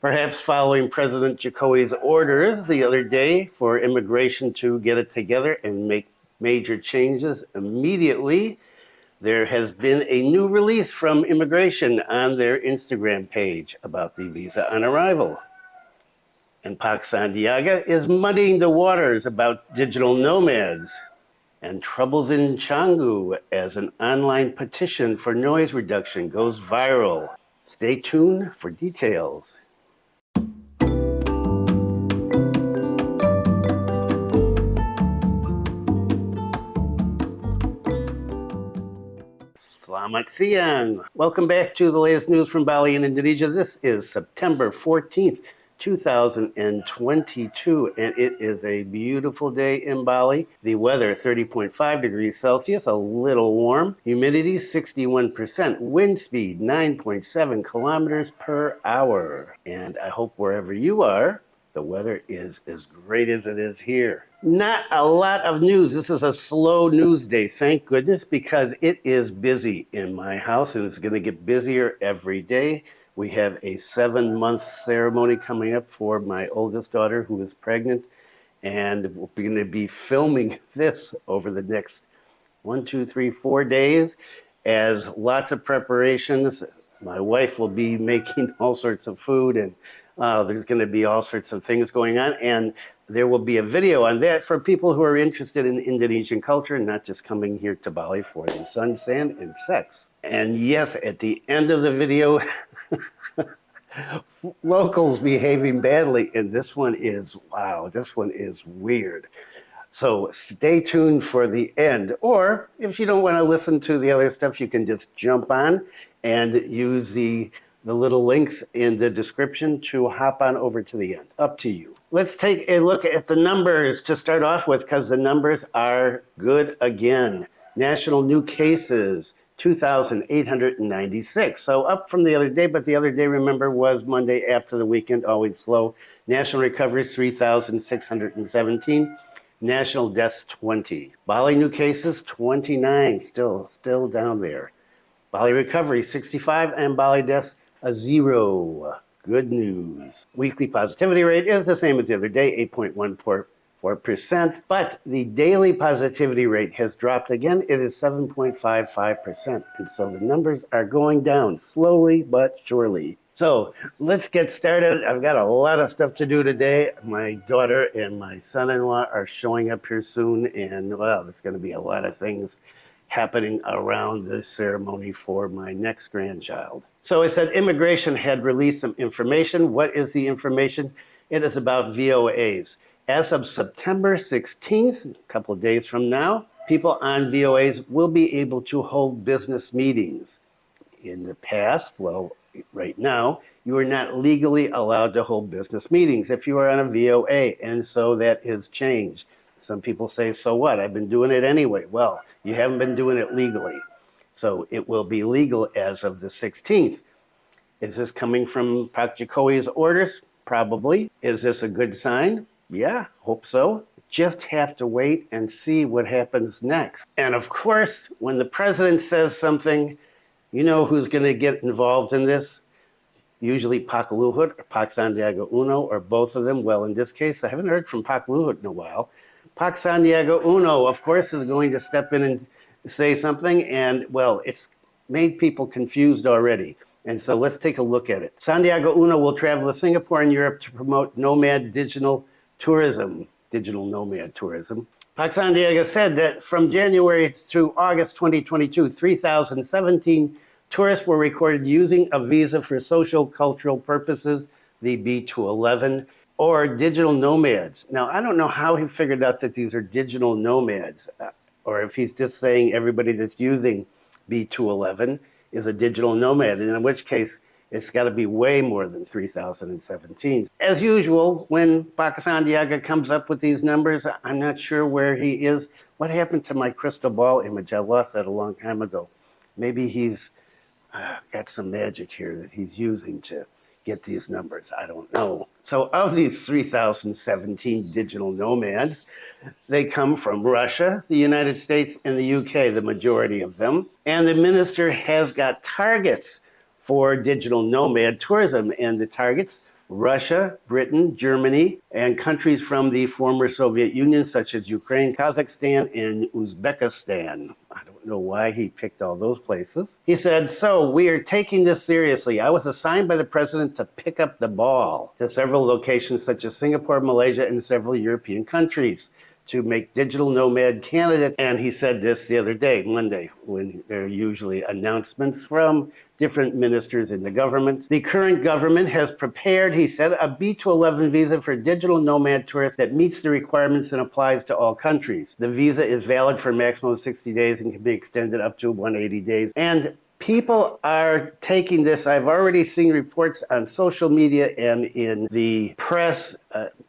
Perhaps following President Jokowi's orders the other day for immigration to get it together and make major changes immediately, there has been a new release from immigration on their Instagram page about the visa on arrival. And Pak Sandiaga is muddying the waters about digital nomads. And troubles in Canggu as an online petition for noise reduction goes viral. Stay tuned for details. Selamat siang. Welcome back to the latest news from Bali and Indonesia. This is September 14th, 2022, and it is a beautiful day in Bali. The weather, 30.5 degrees Celsius, a little warm. Humidity, 61%. Wind speed, 9.7 kilometers per hour. And I hope wherever you are, the weather is as great as it is here. Not a lot of news. This is a slow news day, thank goodness, because it is busy in my house and it's going to get busier every day. We have a 7-month ceremony coming up for my oldest daughter who is pregnant, and we're going to be filming this over the next 4 days as lots of preparations. My wife will be making all sorts of food, and there's going to be all sorts of things going on, and there will be a video on that for people who are interested in Indonesian culture, not just coming here to Bali for the sun, sand, and sex. And yes, at the end of the video, locals behaving badly, and this one is, wow, this one is weird. So stay tuned for the end, or if you don't want to listen to the other stuff, you can just jump on and use the little links in the description to hop on over to the end. Up to you. Let's take a look at the numbers to start off with, because the numbers are good again. National new cases, 2,896. So up from the other day, but the other day, remember, was Monday after the weekend, always slow. National recoveries, 3,617. National deaths, 20. Bali new cases, 29, still down there. Bali recovery, 65, and Bali deaths, a 0. Good news. Weekly positivity rate is the same as the other day, 8.14%, but the daily positivity rate has dropped again. It is 7.55%, and so the numbers are going down slowly but surely. So let's get started. I've got a lot of stuff to do today. My daughter and my son-in-law are showing up here soon, and well, there's going to be a lot of things happening around this ceremony for my next grandchild. So I said immigration had released some information. What is the information? It is about VOAs. As of September 16th, a couple of days from now, people on VOAs will be able to hold business meetings. In the past, well, right now, you are not legally allowed to hold business meetings if you are on a VOA, and so that is changed. Some people say, so what? I've been doing it anyway. Well, you haven't been doing it legally. So it will be legal as of the 16th. Is this coming from Pak Jokowi's orders? Probably. Is this a good sign? Yeah, hope so. Just have to wait and see what happens next. And of course, when the president says something, you know who's going to get involved in this? Usually Pak Luhut or Pak Sandiaga Uno, or both of them. Well, in this case, I haven't heard from Pak Luhut in a while. Pak Sandiaga Uno, of course, is going to step in and say something, and, well, it's made people confused already. And so let's take a look at it. Sandiaga Uno will travel to Singapore and Europe to promote nomad digital nomad tourism. Pak Sandiaga said that from January through August 2022, 3,017 tourists were recorded using a visa for social cultural purposes, the B211, or digital nomads. Now, I don't know how he figured out that these are digital nomads, or if he's just saying everybody that's using B211 is a digital nomad, and in which case, it's got to be way more than 3,017. As usual, when Pak Sandiaga comes up with these numbers, I'm not sure where he is. What happened to my crystal ball image? I lost that a long time ago. Maybe he's got some magic here that he's using to get these numbers. I don't know. So of these 3,017 digital nomads, they come from Russia, the United States, and the UK, the majority of them. And the minister has got targets for digital nomad tourism, and the targets Russia, Britain, Germany, and countries from the former Soviet Union, such as Ukraine, Kazakhstan, and Uzbekistan. I don't know why he picked all those places. He said, so we are taking this seriously. I was assigned by the president to pick up the ball to several locations such as Singapore, Malaysia, and several European countries to make digital nomad candidates. And he said this the other day, Monday, when there are usually announcements from different ministers in the government. The current government has prepared, he said, a B211 visa for digital nomad tourists that meets the requirements and applies to all countries. The visa is valid for a maximum of 60 days and can be extended up to 180 days. And people are taking this. I've already seen reports on social media and in the press,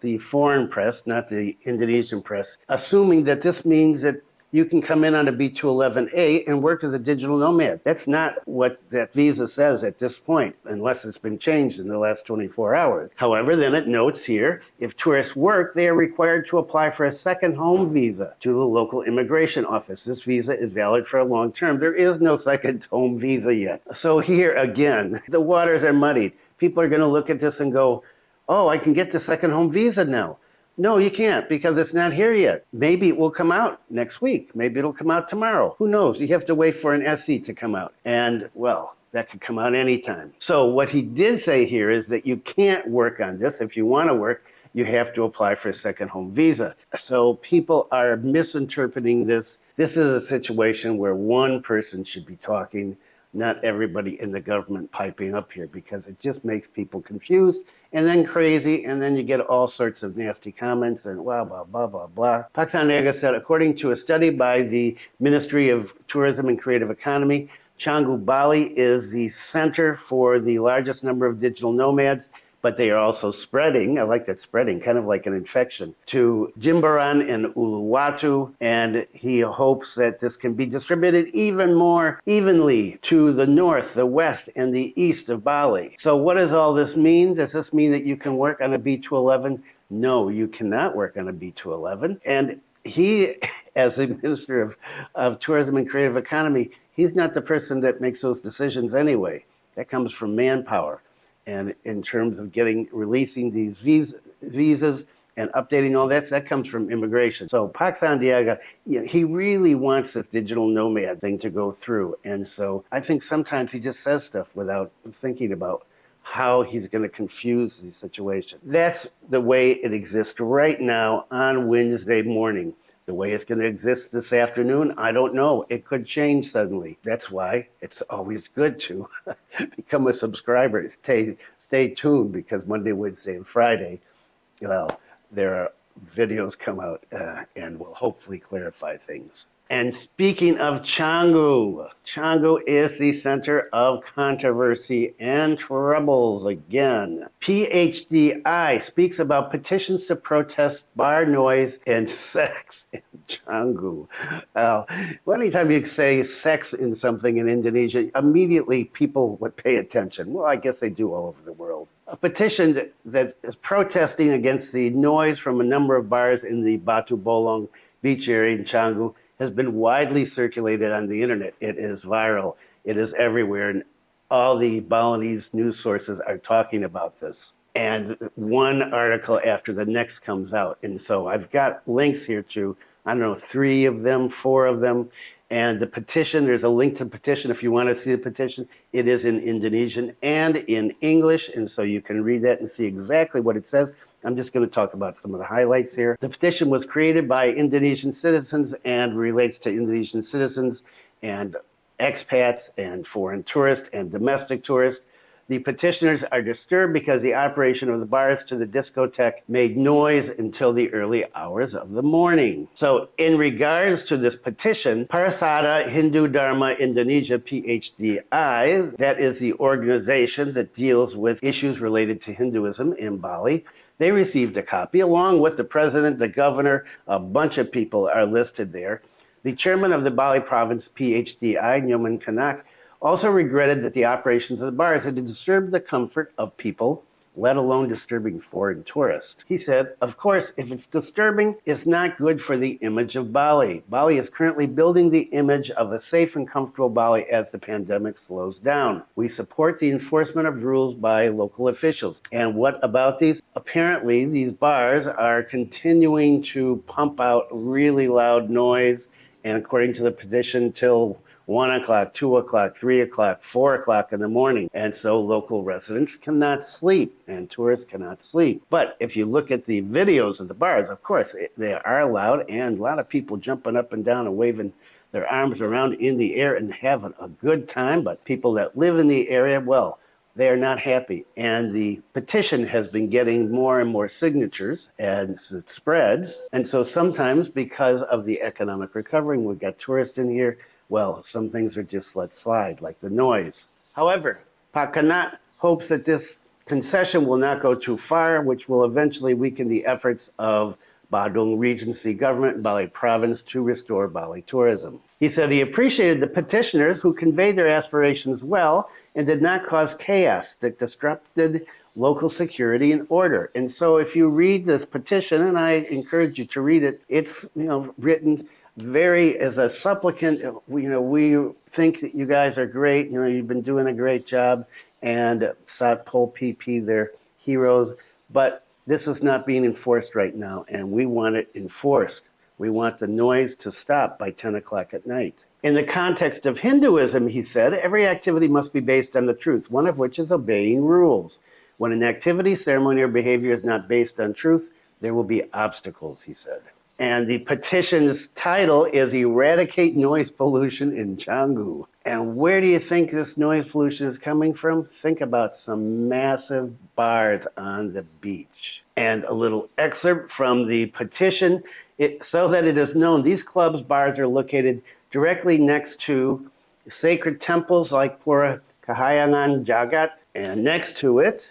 the foreign press, not the Indonesian press, assuming that this means that you can come in on a B211A and work as a digital nomad. That's not what that visa says at this point, unless it's been changed in the last 24 hours. However, then it notes here, if tourists work, they are required to apply for a second home visa to the local immigration office. This visa is valid for a long term. There is no second home visa yet. So here again, the waters are muddied. People are going to look at this and go, oh, I can get the second home visa now. No, you can't because it's not here yet. Maybe it will come out next week. Maybe it'll come out tomorrow. Who knows? You have to wait for an SE to come out. And, well, that could come out anytime. So what he did say here is that you can't work on this. If you want to work, you have to apply for a second home visa. So people are misinterpreting this. This is a situation where one person should be talking, not everybody in the government piping up here, because it just makes people confused and then crazy, and then you get all sorts of nasty comments and blah, blah, blah, blah, blah. Sandiaga said, according to a study by the Ministry of Tourism and Creative Economy, Canggu, Bali is the center for the largest number of digital nomads, but they are also spreading, I like that spreading, kind of like an infection, to Jimbaran and Uluwatu, and he hopes that this can be distributed even more evenly to the north, the west, and the east of Bali. So what does all this mean? Does this mean that you can work on a B211? No, you cannot work on a B211. And he, as the Minister of Tourism and Creative Economy, he's not the person that makes those decisions anyway. That comes from manpower. And in terms of releasing these visas and updating all that comes from immigration. So Sandiaga, he really wants this digital nomad thing to go through. And so I think sometimes he just says stuff without thinking about how he's going to confuse the situation. That's the way it exists right now on Wednesday morning. The way it's going to exist this afternoon, I don't know. It could change suddenly. That's why it's always good to become a subscriber. Stay tuned, because Monday, Wednesday, and Friday, well, there are videos come out and will hopefully clarify things. And speaking of Canggu, Canggu is the center of controversy and troubles again. PHDI speaks about petitions to protest bar noise and sex in Canggu. Anytime you say sex in something in Indonesia, immediately people would pay attention. Well, I guess they do all over the world. A petition that is protesting against the noise from a number of bars in the Batu Bolong beach area in Canggu has been widely circulated on the internet. It is viral. It is everywhere. And all the Balinese news sources are talking about this. And one article after the next comes out. And so I've got links here to, I don't know, 3 of them, 4 of them. And the petition, there's a link to the petition. If you want to see the petition, it is in Indonesian and in English. And so you can read that and see exactly what it says. I'm just going to talk about some of the highlights here. The petition was created by Indonesian citizens and relates to Indonesian citizens and expats and foreign tourists and domestic tourists. The petitioners are disturbed because the operation of the bars to the discotheque made noise until the early hours of the morning. So in regards to this petition, Parsada Hindu Dharma Indonesia, PHDI, that is the organization that deals with issues related to Hinduism in Bali, they received a copy along with the president, the governor, a bunch of people are listed there. The chairman of the Bali province, PHDI, Nyoman Kanak, also regretted that the operations of the bars had disturbed the comfort of people let alone disturbing foreign tourists. He said, of course, if it's disturbing, it's not good for the image of Bali. Bali is currently building the image of a safe and comfortable Bali as the pandemic slows down. We support the enforcement of rules by local officials. And what about these? Apparently, these bars are continuing to pump out really loud noise, and according to the petition, till 1 o'clock, 2 o'clock, 3 o'clock, 4 o'clock in the morning. And so local residents cannot sleep and tourists cannot sleep. But if you look at the videos of the bars, of course, they are loud, and a lot of people jumping up and down and waving their arms around in the air and having a good time. But people that live in the area, well, they are not happy. And the petition has been getting more and more signatures as it spreads. And so sometimes, because of the economic recovery, we've got tourists in here, well, some things are just let slide, like the noise. However, Pakanat hopes that this concession will not go too far, which will eventually weaken the efforts of Badung Regency government and Bali province to restore Bali tourism. He said he appreciated the petitioners who conveyed their aspirations well and did not cause chaos that disrupted local security and order. And so if you read this petition, and I encourage you to read it, it's written very as a supplicant. We think that you guys are great. You've been doing a great job, and Satpol PP, they're heroes. But this is not being enforced right now, and we want it enforced. We want the noise to stop by 10 o'clock at night. In the context of Hinduism, he said, every activity must be based on the truth, one of which is obeying rules. When an activity, ceremony, or behavior is not based on truth, there will be obstacles, he said. And the petition's title is Eradicate Noise Pollution in Canggu. And where do you think this noise pollution is coming from? Think about some massive bars on the beach. And a little excerpt from the petition. So that it is known, these clubs, bars are located directly next to sacred temples like Pura Kahayangan Jagat, and next to it,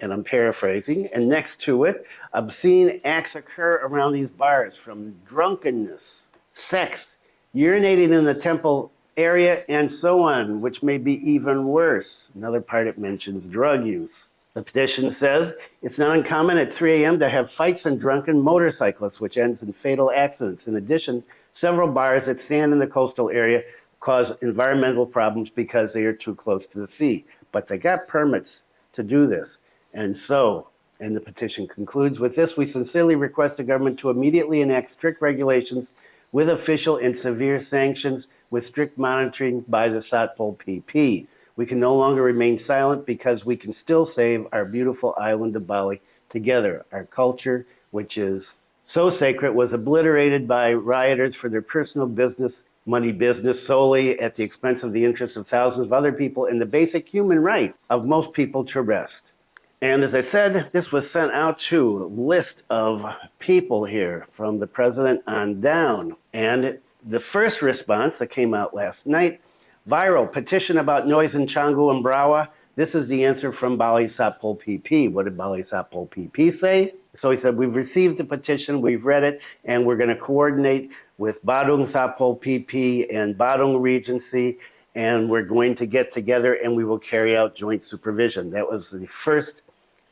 and I'm paraphrasing, and next to it, obscene acts occur around these bars, from drunkenness, sex, urinating in the temple area, and so on, which may be even worse. Another part it mentions drug use. The petition says it's not uncommon at 3 a.m. to have fights and drunken motorcyclists, which ends in fatal accidents. In addition, several bars that stand in the coastal area cause environmental problems because they are too close to the sea. But they got permits to do this. And the petition concludes with this: we sincerely request the government to immediately enact strict regulations with official and severe sanctions, with strict monitoring by the Satpol PP. We can no longer remain silent because we can still save our beautiful island of Bali together. Our culture, which is so sacred, was obliterated by rioters for their personal money business solely at the expense of the interests of thousands of other people and the basic human rights of most people to rest. And as I said, this was sent out to a list of people here from the president on down. And the first response that came out last night, viral petition about noise in Canggu and Brawa. This is the answer from Bali Satpol PP. What did Bali Satpol PP say? So he said, we've received the petition, we've read it, and we're going to coordinate with Badung Satpol PP and Badung Regency, and we're going to get together and we will carry out joint supervision. That was the first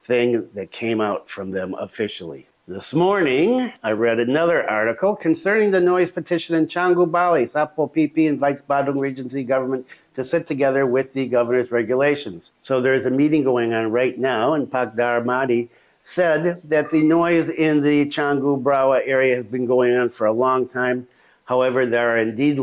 thing that came out from them officially. This morning, I read another article concerning the noise petition in Canggu, Bali. Satpol PP invites Badung Regency government to sit together with the governor's regulations. So there's a meeting going on right now, and Pak Darmadi said that the noise in the Canggu Brawa area has been going on for a long time. However, there are indeed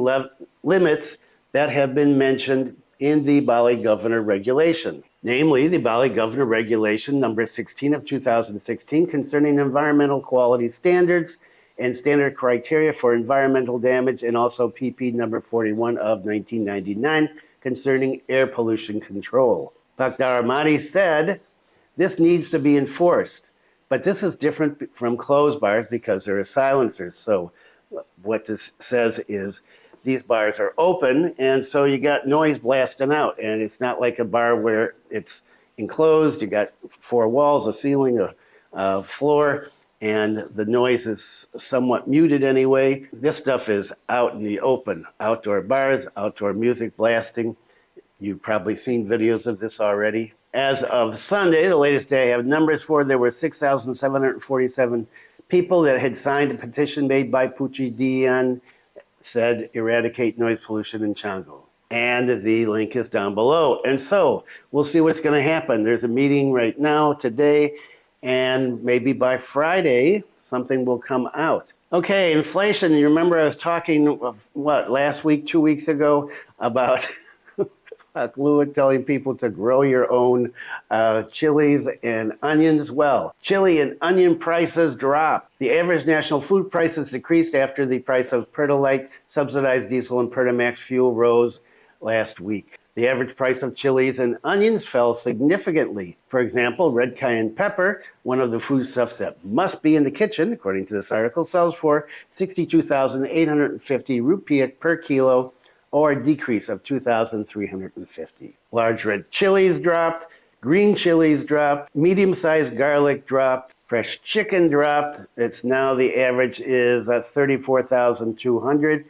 limits that have been mentioned in the Bali Governor Regulation, namely the Bali Governor Regulation number 16 of 2016 concerning environmental quality standards and standard criteria for environmental damage, and also PP number 41 of 1999 concerning air pollution control. Pak Darmadi said this needs to be enforced, but this is different from closed bars because there are silencers. So what this says is these bars are open, and so you got noise blasting out, and it's not like a bar where it's enclosed. You got four walls, a ceiling, a floor, and the noise is somewhat muted anyway. This stuff is out in the open, outdoor bars, outdoor music blasting. You've probably seen videos of this already. As of Sunday, the latest day I have numbers for, there were 6,747 people that had signed a petition made by Petition, said eradicate noise pollution in Canggu. And the link is down below. And so we'll see what's going to happen. There's a meeting right now, today, and maybe by Friday, something will come out. Okay, inflation. You remember I was talking, last week, 2 weeks ago, about Lua telling people to grow your own chilies and onions. Well, chili and onion prices dropped. The average national food prices decreased after the price of Pertalite, subsidized diesel, and Pertamax fuel rose last week. The average price of chilies and onions fell significantly. For example, red cayenne pepper, one of the foodstuffs that must be in the kitchen, according to this article, sells for 62,850 rupiah per kilo, or a decrease of 2,350. Large red chilies dropped, green chilies dropped, medium-sized garlic dropped, fresh chicken dropped. It's now the average is 34,200.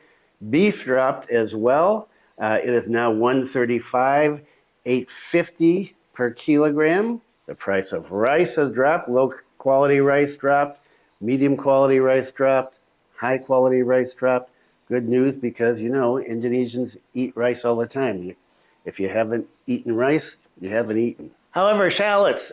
Beef dropped as well. It is now 135,850 per kilogram. The price of rice has dropped. Low quality rice dropped. Medium quality rice dropped. High quality rice dropped. Good news, because, you know, Indonesians eat rice all the time. If you haven't eaten rice, you haven't eaten. However, shallots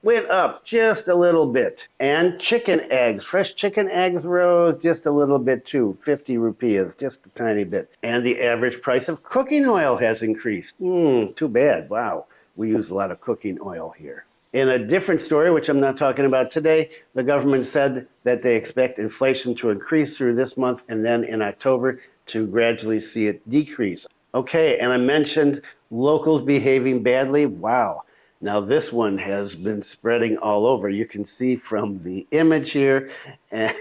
went up just a little bit. And chicken eggs, fresh chicken eggs rose just a little bit too, 50 rupiahs, just a tiny bit. And the average price of cooking oil has increased. Too bad, wow. We use a lot of cooking oil here. In a different story, which I'm not talking about today, the government said that they expect inflation to increase through this month and then in October to gradually see it decrease. Okay, and I mentioned locals behaving badly. Wow. Now this one has been spreading all over. You can see from the image here. And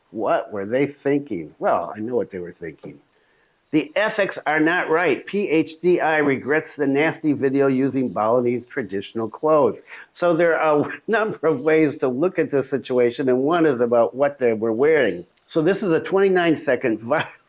what were they thinking? Well, I know what they were thinking. The ethics are not right. PHDI regrets the nasty video using Balinese traditional clothes. So there are a number of ways to look at this situation, and one is about what they were wearing. So this is a 29-second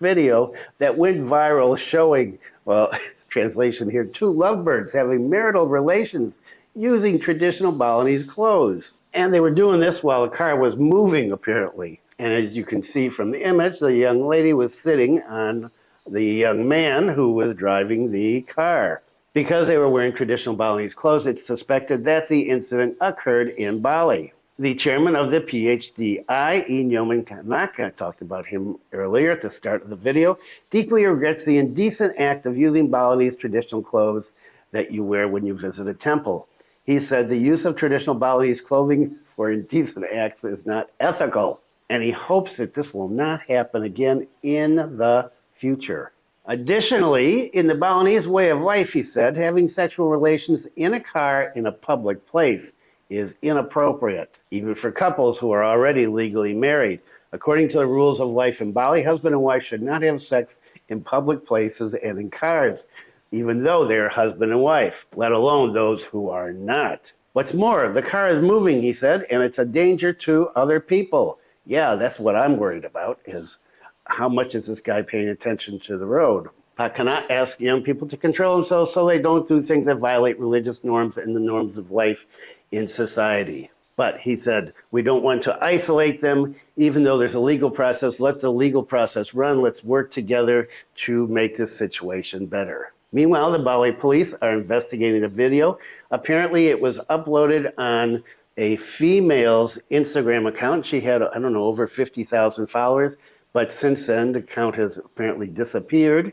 video that went viral showing, well, translation here, two lovebirds having marital relations using traditional Balinese clothes. And they were doing this while the car was moving, apparently. And as you can see from the image, the young lady was sitting on the young man who was driving the car. Because they were wearing traditional Balinese clothes, it's suspected that the incident occurred in Bali. The chairman of the PHDI, I talked about him earlier at the start of the video, deeply regrets the indecent act of using Balinese traditional clothes that you wear when you visit a temple. He said the use of traditional Balinese clothing for indecent acts is not ethical, and he hopes that this will not happen again in the future. Additionally, in the Balinese way of life, he said, having sexual relations in a car in a public place is inappropriate, even for couples who are already legally married. According to the rules of life in Bali, husband and wife should not have sex in public places and in cars, even though they are husband and wife, let alone those who are not. What's more, the car is moving, he said, and it's a danger to other people. Yeah, that's what I'm worried about, is how much is this guy paying attention to the road? Pak cannot ask young people to control themselves so they don't do things that violate religious norms and the norms of life in society. But he said, we don't want to isolate them, even though there's a legal process. Let the legal process run. Let's work together to make this situation better. Meanwhile, the Bali police are investigating the video. Apparently, it was uploaded on a female's Instagram account. She had, I don't know, over 50,000 followers. But since then, the account has apparently disappeared.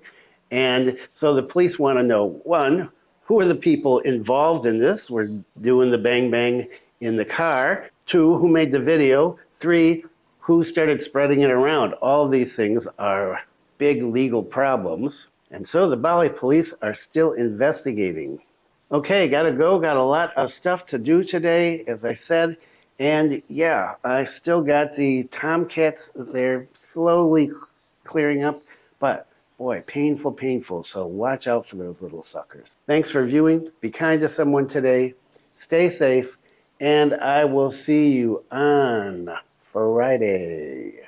And so the police want to know, one, who are the people involved in this? We're doing the bang bang in the car. Two, who made the video? Three, who started spreading it around? All of these things are big legal problems. And so the Bali police are still investigating. Okay, gotta go. Got a lot of stuff to do today, as I said. And yeah, I still got the tomcats. They're slowly clearing up, but boy, painful, painful. So watch out for those little suckers. Thanks for viewing. Be kind to someone today. Stay safe. And I will see you on Friday.